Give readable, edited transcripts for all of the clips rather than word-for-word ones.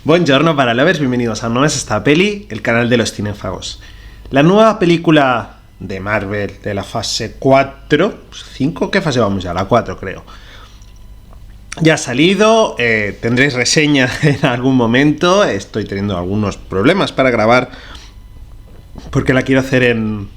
Buongiorno para lovers, bienvenidos a No es esta peli, el canal de los cinéfagos. La nueva película de Marvel de la fase 4, 5, ¿qué fase vamos ya? La 4 creo. Ya ha salido, tendréis reseña en algún momento, estoy teniendo algunos problemas para grabar porque la quiero hacer en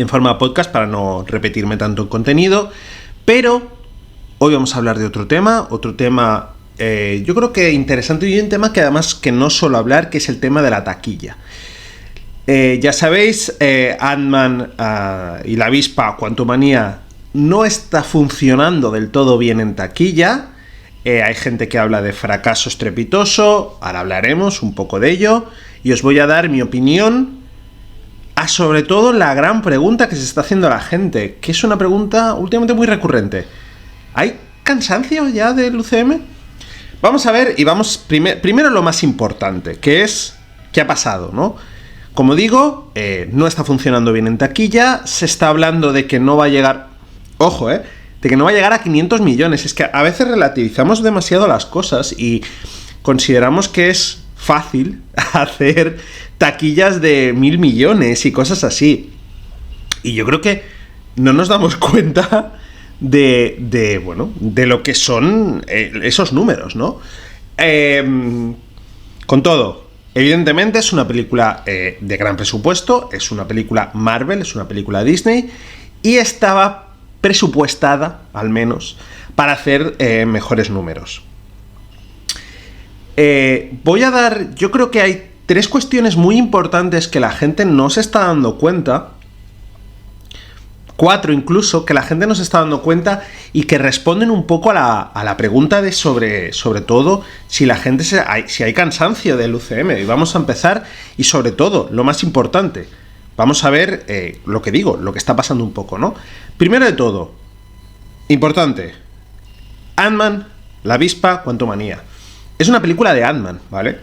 forma podcast para no repetirme tanto el contenido, pero hoy vamos a hablar de otro tema yo creo que interesante y un tema que además que no suelo hablar, que es el tema de la taquilla. Ya sabéis, Ant-Man y la avispa Quantumania no está funcionando del todo bien en taquilla. Hay gente que habla de fracaso estrepitoso, ahora hablaremos un poco de ello, y os voy a dar mi opinión a sobre todo la gran pregunta que se está haciendo la gente, que es una pregunta últimamente muy recurrente. ¿Hay cansancio ya del UCM? Vamos a ver y vamos primero lo más importante, que es ¿qué ha pasado, no? Como digo, no está funcionando bien en taquilla, se está hablando de que no va a llegar, ojo, de que no va a llegar a 500 millones. Es que a veces relativizamos demasiado las cosas y consideramos que es fácil hacer taquillas de 1.000 millones y cosas así. Y yo creo que no nos damos cuenta de lo que son esos números, ¿no? Con todo, evidentemente es una película de gran presupuesto, es una película Marvel, es una película Disney, y estaba presupuestada, al menos, para hacer mejores números. Yo creo que hay 3 cuestiones muy importantes que la gente no se está dando cuenta, 4 incluso, que la gente no se está dando cuenta y que responden un poco a la pregunta de sobre todo si la gente si hay cansancio del UCM. Y vamos a empezar, y sobre todo, lo más importante, vamos a ver lo que está pasando un poco, ¿no? Primero de todo, importante, Ant-Man, la avispa Quantumania. Es una película de Ant-Man, ¿vale?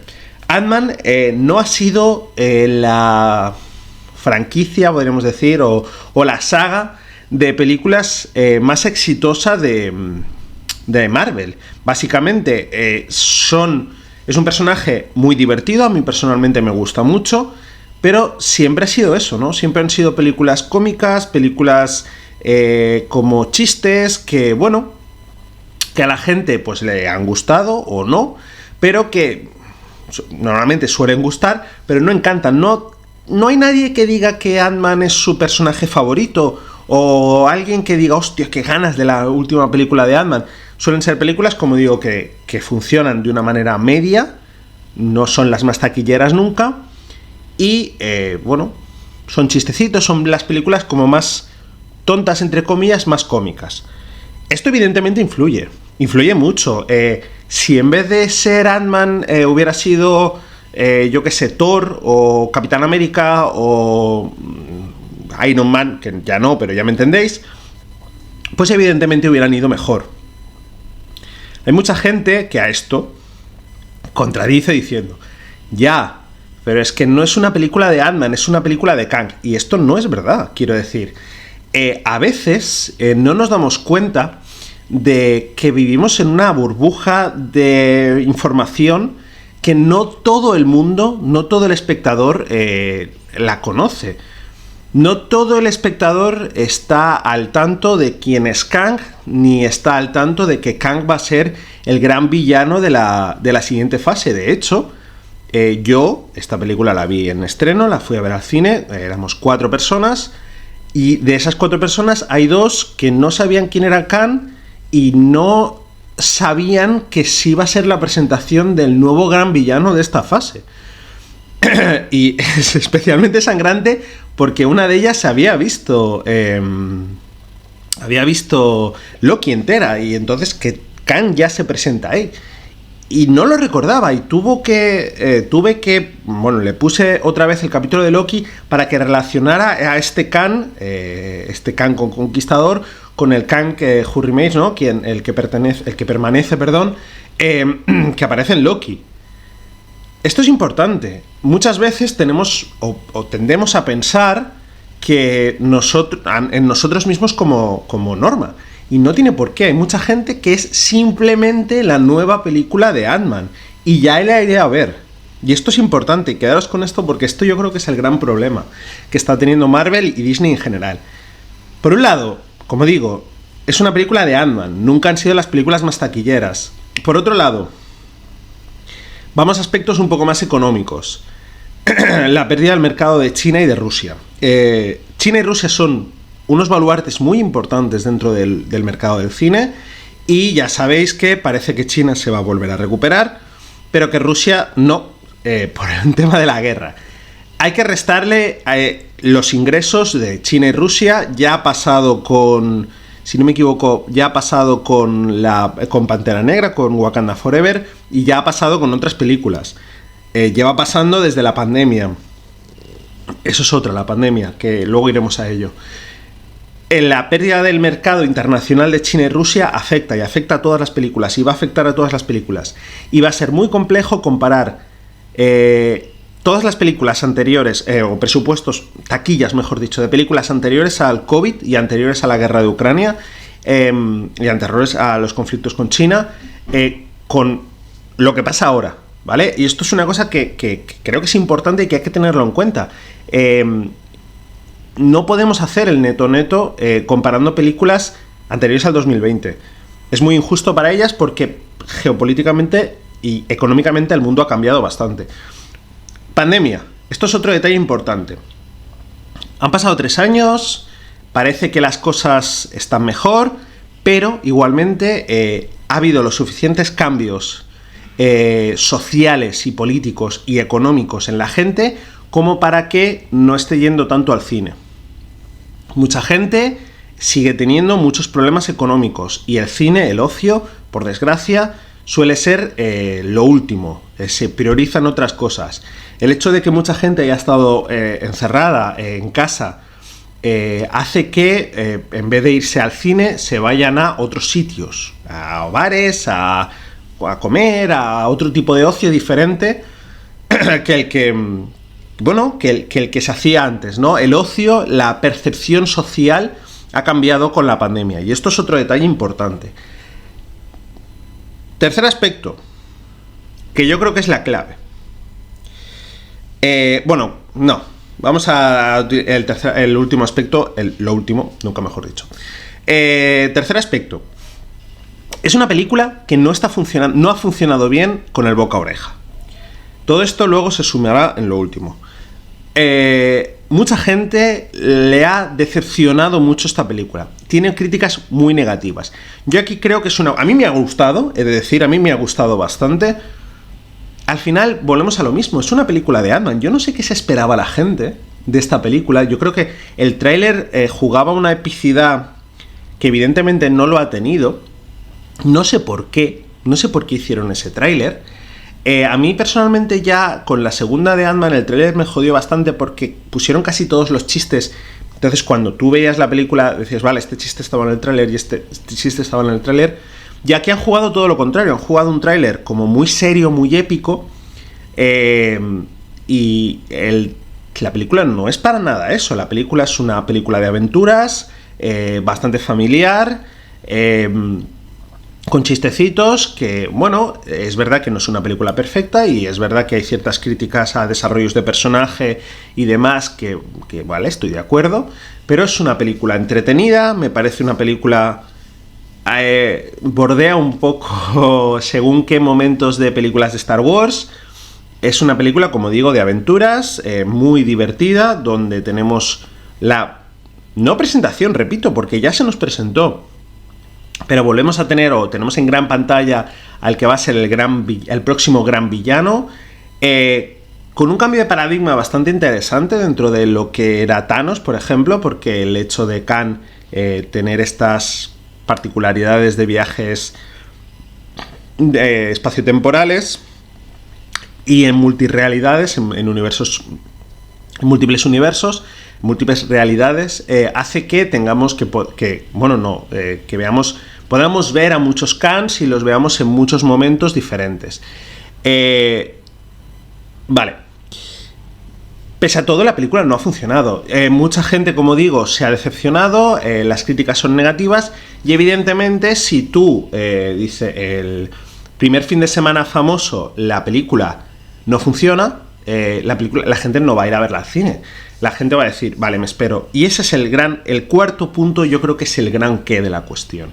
Ant-Man no ha sido la franquicia, podríamos decir, o la saga de películas más exitosa de Marvel. Básicamente es un personaje muy divertido, a mí personalmente me gusta mucho, pero siempre ha sido eso, ¿no? Siempre han sido películas cómicas, películas como chistes que, bueno, que a la gente pues le han gustado o no, pero que normalmente suelen gustar, pero no encantan. No hay nadie que diga que Ant-Man es su personaje favorito, o alguien que diga, hostia, qué ganas de la última película de Ant-Man. Suelen ser películas, como digo, que funcionan de una manera media, no son las más taquilleras nunca, y, son chistecitos, son las películas como más tontas, entre comillas, más cómicas. Esto evidentemente influye mucho. Si en vez de ser Ant-Man hubiera sido, yo qué sé, Thor o Capitán América o Iron Man, que ya no, pero ya me entendéis, pues evidentemente hubieran ido mejor. Hay mucha gente que a esto contradice diciendo, ya, pero es que no es una película de Ant-Man, es una película de Kang. Y esto no es verdad, quiero decir. A veces no nos damos cuenta de que vivimos en una burbuja de información que no todo el mundo, no todo el espectador la conoce. No todo el espectador está al tanto de quién es Kang, ni está al tanto de que Kang va a ser el gran villano de la siguiente fase. De hecho, yo esta película la vi en estreno, la fui a ver al cine, éramos 4 personas, y de esas 4 personas hay 2 que no sabían quién era Kang y no sabían que sí iba a ser la presentación del nuevo gran villano de esta fase. Y es especialmente sangrante porque una de ellas había visto Loki entera, y entonces que Kang ya se presenta ahí. Y no lo recordaba, y le puse otra vez el capítulo de Loki para que relacionara a este Kang con Conquistador, con el Kang Hurry Mace, ¿no? El que permanece, que aparece en Loki. Esto es importante. Muchas veces tenemos o tendemos a pensar que en nosotros mismos como norma. Y no tiene por qué. Hay mucha gente que es simplemente la nueva película de Ant-Man. y ya la iré a ver. Y esto es importante, quedaros con esto porque esto yo creo que es el gran problema que está teniendo Marvel y Disney en general. Por un lado, como digo, es una película de Ant-Man, nunca han sido las películas más taquilleras. Por otro lado, vamos a aspectos un poco más económicos. La pérdida del mercado de China y de Rusia. China y Rusia son unos baluartes muy importantes dentro del mercado del cine, y ya sabéis que parece que China se va a volver a recuperar, pero que Rusia no, por el tema de la guerra. Hay que restarle los ingresos de China y Rusia. Ya ha pasado con, si no me equivoco, ya ha pasado con Pantera Negra, con Wakanda Forever, y ya ha pasado con otras películas. Lleva pasando desde la pandemia. Eso es otra, la pandemia, que luego iremos a ello. La pérdida del mercado internacional de China y Rusia afecta a todas las películas, y va a afectar a todas las películas. Y va a ser muy complejo comparar todas las películas anteriores, o presupuestos, taquillas mejor dicho, de películas anteriores al COVID y anteriores a la guerra de Ucrania, y anteriores a los conflictos con China, con lo que pasa ahora, ¿vale? Y esto es una cosa que creo que es importante y que hay que tenerlo en cuenta. No podemos hacer el neto comparando películas anteriores al 2020. Es muy injusto para ellas porque geopolíticamente y económicamente el mundo ha cambiado bastante. Pandemia. Esto es otro detalle importante. Han pasado 3 años, parece que las cosas están mejor, pero igualmente ha habido los suficientes cambios sociales y políticos y económicos en la gente como para que no esté yendo tanto al cine. Mucha gente sigue teniendo muchos problemas económicos, y el cine, el ocio, por desgracia, suele ser lo último. Se priorizan otras cosas. El hecho de que mucha gente haya estado encerrada en casa hace que en vez de irse al cine se vayan a otros sitios, a bares, a comer, a otro tipo de ocio diferente que el que se hacía antes, ¿no? El ocio, la percepción social ha cambiado con la pandemia, y esto es otro detalle importante. Tercer aspecto, que yo creo que es la clave. Vamos a el último aspecto, lo último, nunca mejor dicho. Tercer aspecto. Es una película que no ha funcionado bien con el boca a oreja. Todo esto luego se sumará en lo último. Mucha gente le ha decepcionado mucho esta película. Tiene críticas muy negativas. Yo aquí creo que a mí me ha gustado, he de decir, a mí me ha gustado bastante. Al final volvemos a lo mismo, es una película de Ant-Man. Yo no sé qué se esperaba la gente de esta película. Yo creo que el tráiler jugaba una epicidad que evidentemente no lo ha tenido. No sé por qué hicieron ese tráiler. A mí personalmente ya con la segunda de Ant-Man el tráiler me jodió bastante porque pusieron casi todos los chistes. Entonces cuando tú veías la película decías, vale, este chiste estaba en el tráiler y este chiste estaba en el tráiler. Ya que han jugado todo lo contrario, han jugado un tráiler como muy serio, muy épico, y la película no es para nada eso. La película es una película de aventuras, bastante familiar, con chistecitos que, bueno, es verdad que no es una película perfecta, y es verdad que hay ciertas críticas a desarrollos de personaje y demás que vale, estoy de acuerdo, pero es una película entretenida. Me parece una película... bordea un poco según qué momentos de películas de Star Wars. Es una película, como digo, de aventuras, muy divertida, donde tenemos no presentación, repito, porque ya se nos presentó, pero volvemos a tenemos en gran pantalla al que va a ser el próximo gran villano, con un cambio de paradigma bastante interesante dentro de lo que era Thanos, por ejemplo, porque el hecho de Khan tener estas particularidades de viajes espaciotemporales y en multirrealidades, en universos, en múltiples universos, múltiples realidades, hace que tengamos podamos ver a muchos Khans y los veamos en muchos momentos diferentes. Vale. Pese a todo, la película no ha funcionado. Mucha gente, como digo, se ha decepcionado, las críticas son negativas, y evidentemente si tú, primer fin de semana famoso la película no funciona, la gente no va a ir a verla al cine. La gente va a decir, vale, me espero. Y ese es el cuarto punto, yo creo que es el gran qué de la cuestión.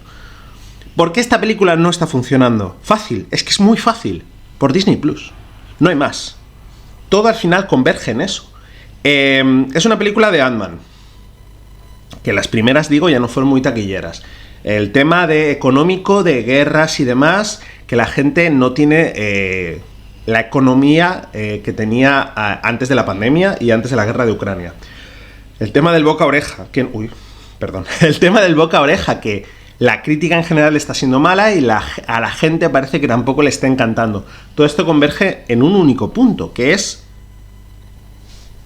¿Por qué esta película no está funcionando? Fácil, es que es muy fácil. Por Disney Plus. No hay más. Todo al final converge en eso. Es una película de Ant-Man, que las primeras, digo, ya no fueron muy taquilleras. El tema de económico, de guerras y demás, que la gente no tiene la economía que tenía antes de la pandemia y antes de la guerra de Ucrania. El tema del boca a oreja, el tema del boca a oreja, que la crítica en general está siendo mala y a la gente parece que tampoco le está encantando. Todo esto converge en un único punto, que es,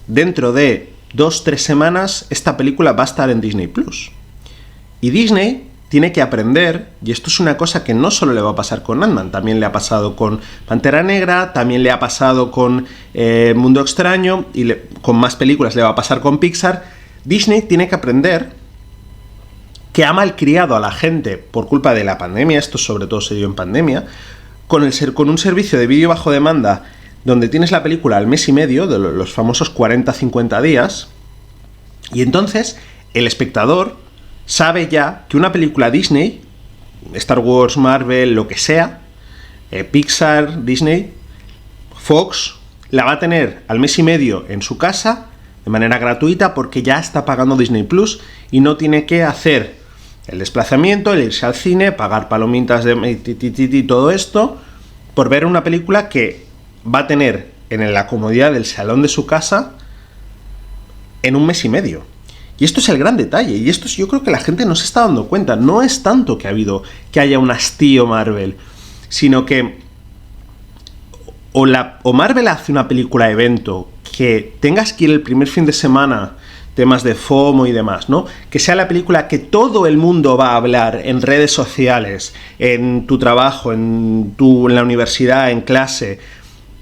dentro de 2-3 semanas, esta película va a estar en Disney Plus. Y Disney tiene que aprender, y esto es una cosa que no solo le va a pasar con Ant-Man, también le ha pasado con Pantera Negra, también le ha pasado con Mundo Extraño, y con más películas le va a pasar con Pixar. Disney tiene que aprender que ha malcriado a la gente por culpa de la pandemia, esto sobre todo se dio en pandemia, con un servicio de vídeo bajo demanda, donde tienes la película al mes y medio, de los famosos 40-50 días, y entonces el espectador sabe ya que una película Disney, Star Wars, Marvel, lo que sea, Pixar, Disney, Fox, la va a tener al mes y medio en su casa de manera gratuita porque ya está pagando Disney Plus y no tiene que hacer el desplazamiento, el irse al cine, pagar palomitas de todo esto por ver una película que va a tener en la comodidad del salón de su casa en un mes y medio. Y esto es el gran detalle, y esto yo creo que la gente no se está dando cuenta. No es tanto que haya un hastío Marvel, sino que o Marvel hace una película evento que tengas que ir el primer fin de semana, temas de FOMO y demás, ¿no? Que sea la película que todo el mundo va a hablar en redes sociales, en tu trabajo, en la universidad, en clase.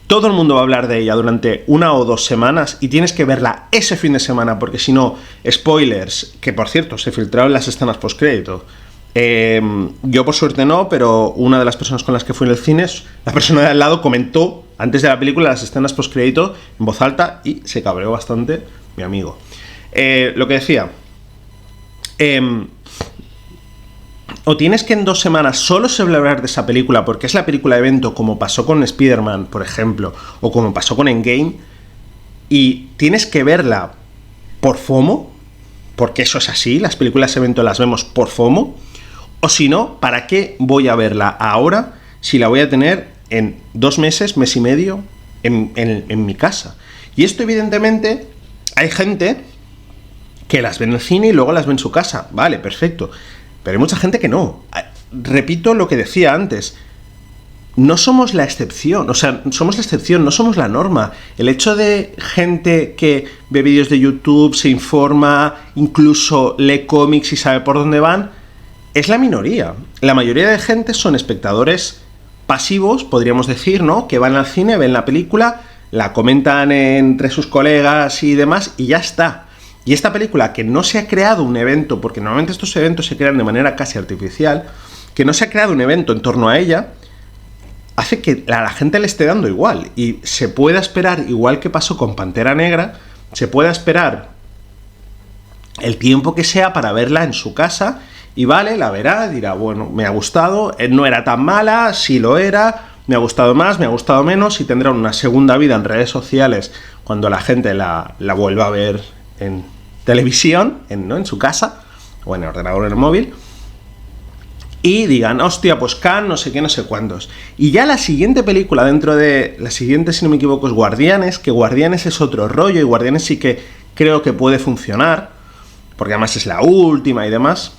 Todo el mundo va a hablar de ella durante 1 o 2 semanas y tienes que verla ese fin de semana porque si no, spoilers, que por cierto, se filtraron las escenas postcrédito. Yo por suerte no, pero una de las personas con las que fui en el cine, la persona de al lado comentó antes de la película las escenas postcrédito en voz alta y se cabreó bastante mi amigo. Lo que decía, o tienes que en 2 semanas solo se va a hablar de esa película porque es la película evento, como pasó con Spider-Man, por ejemplo, o como pasó con Endgame, y tienes que verla por FOMO, porque eso es así, las películas evento las vemos por FOMO, o si no, ¿para qué voy a verla ahora si la voy a tener en 2 meses, mes y medio, en mi casa? Y esto evidentemente hay gente que las ve en el cine y luego las ve en su casa, vale, perfecto. Pero hay mucha gente que no. Repito lo que decía antes. No somos la excepción. O sea, somos la excepción, no somos la norma. El hecho de gente que ve vídeos de YouTube, se informa, incluso lee cómics y sabe por dónde van, es la minoría. La mayoría de gente son espectadores pasivos, podríamos decir, ¿no? Que van al cine, ven la película, la comentan entre sus colegas y demás, y ya está. Y esta película, que no se ha creado un evento, porque normalmente estos eventos se crean de manera casi artificial, que no se ha creado un evento en torno a ella, hace que a la gente le esté dando igual. Y se pueda esperar, igual que pasó con Pantera Negra, se pueda esperar el tiempo que sea para verla en su casa, y vale, la verá, dirá, bueno, me ha gustado, no era tan mala, sí lo era, me ha gustado más, me ha gustado menos, y tendrá una segunda vida en redes sociales cuando la gente la vuelva a ver en televisión, en su casa, o en el ordenador, en el móvil, y digan, hostia, pues Cannes, no sé qué, no sé cuántos. Y ya la siguiente película, dentro de la siguiente, si no me equivoco, es Guardianes, que Guardianes es otro rollo, y Guardianes sí que creo que puede funcionar, porque además es la última y demás.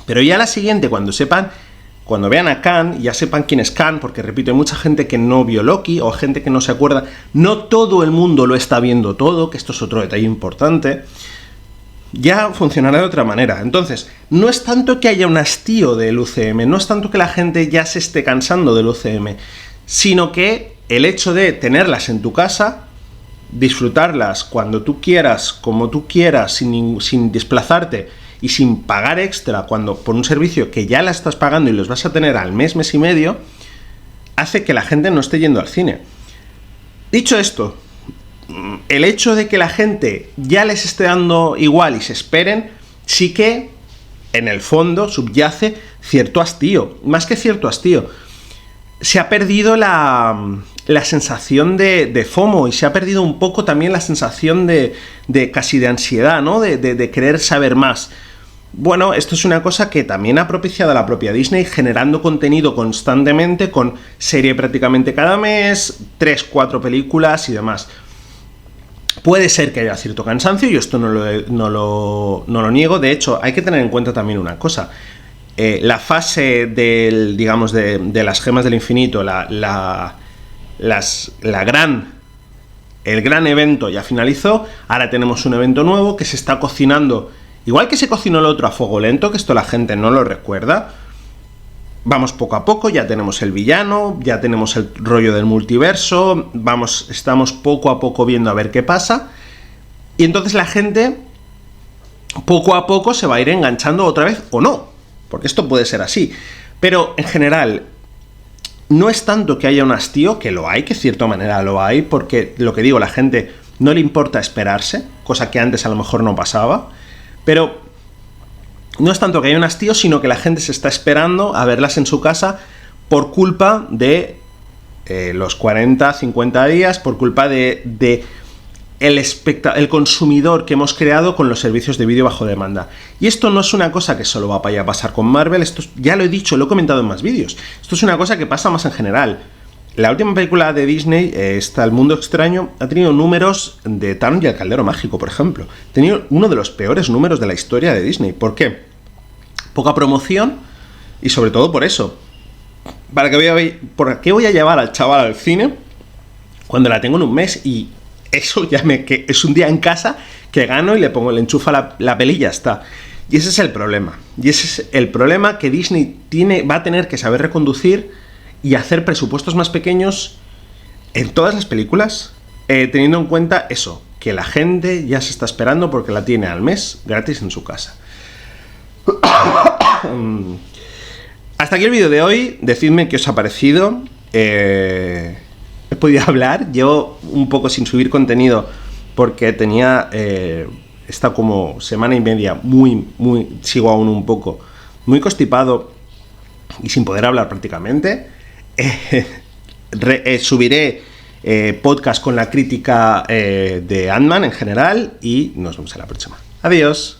Pero ya la siguiente, cuando vean a Cannes, ya sepan quién es Cannes, porque repito, hay mucha gente que no vio Loki, o gente que no se acuerda, no todo el mundo lo está viendo todo, que esto es otro detalle importante, ya funcionará de otra manera. Entonces, no es tanto que haya un hastío del UCM, no es tanto que la gente ya se esté cansando del UCM, sino que el hecho de tenerlas en tu casa, disfrutarlas cuando tú quieras, como tú quieras, sin desplazarte, y sin pagar extra por un servicio que ya la estás pagando y los vas a tener al mes, mes y medio, hace que la gente no esté yendo al cine. Dicho esto, el hecho de que la gente ya les esté dando igual y se esperen, sí que en el fondo subyace cierto hastío. Más que cierto hastío, se ha perdido la sensación de FOMO, y se ha perdido un poco también la sensación de casi de ansiedad, ¿no? De querer saber más. Bueno, esto es una cosa que también ha propiciado a la propia Disney, generando contenido constantemente, con serie prácticamente cada mes, 3-4 películas y demás. Puede ser que haya cierto cansancio, y esto no lo niego. De hecho, hay que tener en cuenta también una cosa. La fase del, digamos, de las gemas del infinito, el gran evento ya finalizó. Ahora tenemos un evento nuevo que se está cocinando. Igual que se cocinó el otro a fuego lento, que esto la gente no lo recuerda. Vamos poco a poco, ya tenemos el villano, ya tenemos el rollo del multiverso, estamos poco a poco viendo a ver qué pasa. Y entonces la gente poco a poco se va a ir enganchando otra vez, o no, porque esto puede ser así. Pero en general, no es tanto que haya un hastío, que lo hay, que de cierta manera lo hay, porque lo que digo, la gente no le importa esperarse, cosa que antes a lo mejor no pasaba. Pero no es tanto que haya un hastío, sino que la gente se está esperando a verlas en su casa por culpa de los 40, 50 días, por culpa de el consumidor que hemos creado con los servicios de vídeo bajo demanda. Y esto no es una cosa que solo va a pasar con Marvel, esto ya lo he dicho, lo he comentado en más vídeos. Esto es una cosa que pasa más en general. La última película de Disney, El Mundo Extraño, ha tenido números de Taron y el Caldero Mágico, por ejemplo. Ha tenido uno de los peores números de la historia de Disney. ¿Por qué? Poca promoción, y sobre todo por eso. ¿Por qué voy a llevar al chaval al cine cuando la tengo en un mes? Y eso que es un día en casa que gano y le enchufa la peli y ya está. Y ese es el problema. Y ese es el problema que Disney va a tener que saber reconducir y hacer presupuestos más pequeños en todas las películas, teniendo en cuenta eso, que la gente ya se está esperando porque la tiene al mes gratis en su casa. Hasta aquí el vídeo de hoy. Decidme qué os ha parecido. He podido hablar, llevo un poco sin subir contenido porque tenía esta como semana y media sigo aún un poco muy constipado y sin poder hablar prácticamente. Subiré podcast con la crítica de Ant-Man en general, y nos vemos en la próxima. Adiós.